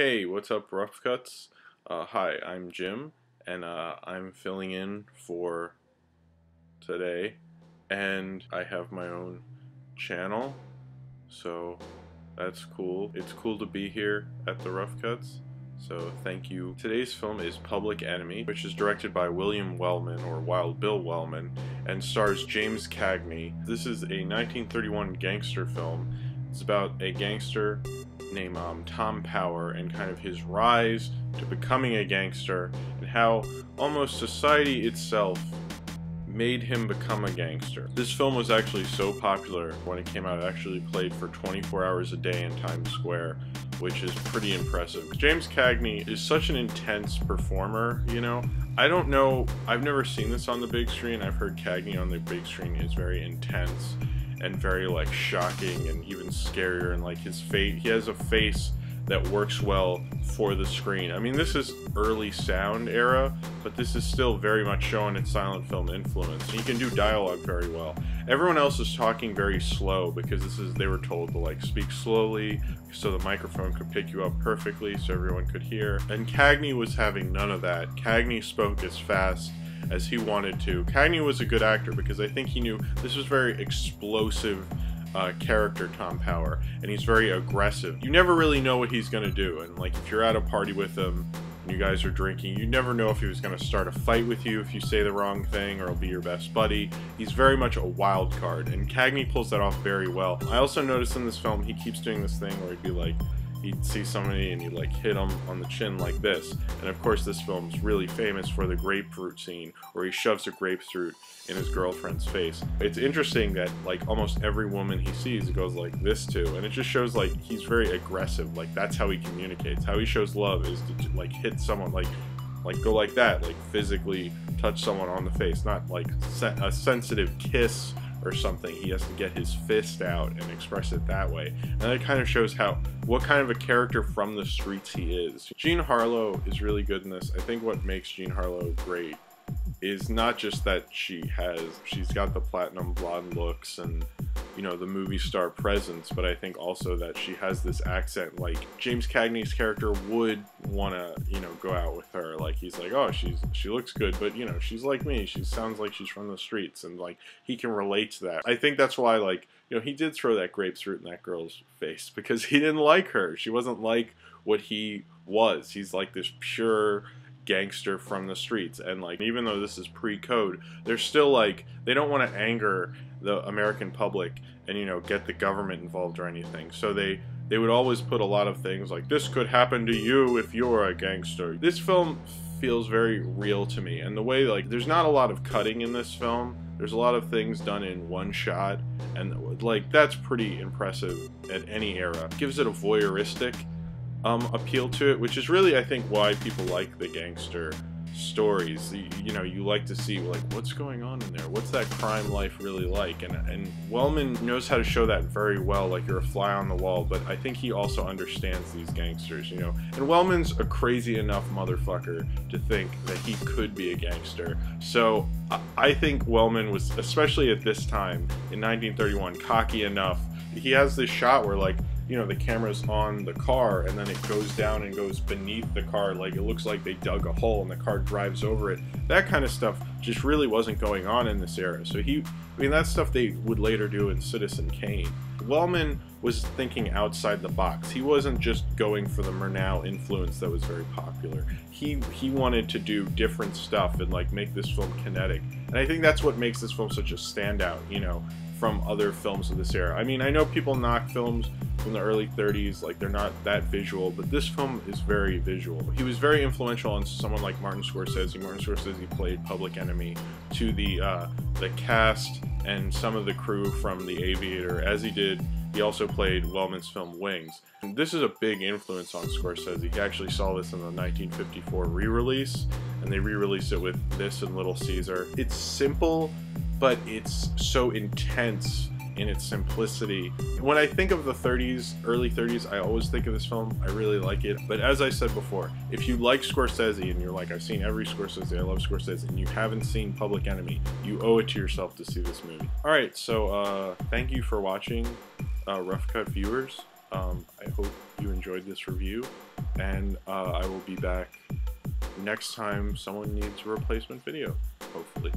Hey, what's up, Rough Cuts? Hi, I'm Jim, and I'm filling in for today, and I have my own channel, so that's cool. It's cool to be here at the Rough Cuts, so thank you. Today's film is Public Enemy, which is directed by William Wellman, or Wild Bill Wellman, and stars James Cagney. This is a 1931 gangster film. It's about a gangster named Tom Power and kind of his rise to becoming a gangster and how almost society itself made him become a gangster. This film was actually so popular when it came out, it actually played for 24 hours a day in Times Square, which is pretty impressive. James Cagney is such an intense performer, you know. I don't know, I've never seen this on the big screen. I've heard Cagney on the big screen is very intense and very like shocking and even scarier, and like his face, he has a face that works well for the screen. I mean, this is early sound era, but this is still very much showing its silent film influence. He can do dialogue very well. Everyone else is talking very slow because they were told to like speak slowly so the microphone could pick you up perfectly so everyone could hear. And Cagney was having none of that. Cagney spoke as fast as he wanted to. Cagney was a good actor because I think he knew this was very explosive character, Tom Power, and he's very aggressive. You never really know what he's gonna do, and like if you're at a party with him and you guys are drinking, you never know if he was gonna start a fight with you if you say the wrong thing, or he'll be your best buddy. He's very much a wild card, and Cagney pulls that off very well. I also noticed in this film he keeps doing this thing where he'd be like, he'd see somebody and he'd like hit them on the chin like this. And of course this film's really famous for the grapefruit scene where he shoves a grapefruit in his girlfriend's face. It's interesting that like almost every woman he sees goes like this to, and it just shows like he's very aggressive. Like that's how he communicates. How he shows love is to like hit someone, like go like that, like physically touch someone on the face, not like a sensitive kiss or something. He has to get his fist out and express it that way. And that kind of shows what kind of a character from the streets he is. Jean Harlow is really good in this. I think what makes Jean Harlow great is not just that she's got the platinum blonde looks and, you know, the movie star presence, but I think also that she has this accent. Like James Cagney's character would want to, you know, go out with her. Like he's like, oh, she looks good, but you know, she's like me. She sounds like she's from the streets, and like he can relate to that. I think that's why, like, you know, he did throw that grapefruit in that girl's face because he didn't like her. She wasn't like what he was. He's like this pure gangster from the streets, and like even though this is pre-code, they're still like, they don't want to anger the American public and, you know, get the government involved or anything, so they would always put a lot of things like, this could happen to you if you're a gangster. This film feels very real to me, and the way, like, there's not a lot of cutting in this film. There's a lot of things done in one shot, and like that's pretty impressive at any era. It gives it a voyeuristic appeal to it, which is really, I think, why people like the gangster stories. You know, you like to see like what's going on in there, what's that crime life really like, and Wellman knows how to show that very well. Like you're a fly on the wall, but I think he also understands these gangsters, you know. And Wellman's a crazy enough motherfucker to think that he could be a gangster. So I think Wellman was, especially at this time in 1931, cocky enough. He has this shot where, like, you know, the camera's on the car and then it goes down and goes beneath the car, like it looks like they dug a hole and the car drives over it. That kind of stuff just really wasn't going on in this era. So I mean, that's stuff they would later do in Citizen Kane. Wellman was thinking outside the box. He wasn't just going for the Murnau influence that was very popular. He wanted to do different stuff and like make this film kinetic. And I think that's what makes this film such a standout, you know, from other films of this era. I mean, I know people knock films from the early 30s, like they're not that visual, but this film is very visual. He was very influential on someone like Martin Scorsese. Martin Scorsese played Public Enemy to the cast and some of the crew from The Aviator. As he also played Wellman's film Wings. And this is a big influence on Scorsese. He actually saw this in the 1954 re-release, and they re-released it with this and Little Caesar. It's simple, but it's so intense in its simplicity. When I think of the 30s, early 30s, I always think of this film. I really like it. But as I said before, if you like Scorsese and you're like, I've seen every Scorsese, I love Scorsese, and you haven't seen Public Enemy, you owe it to yourself to see this movie. Alright, so thank you for watching, Rough Cut viewers. I hope you enjoyed this review. and I will be back next time someone needs a replacement video, hopefully.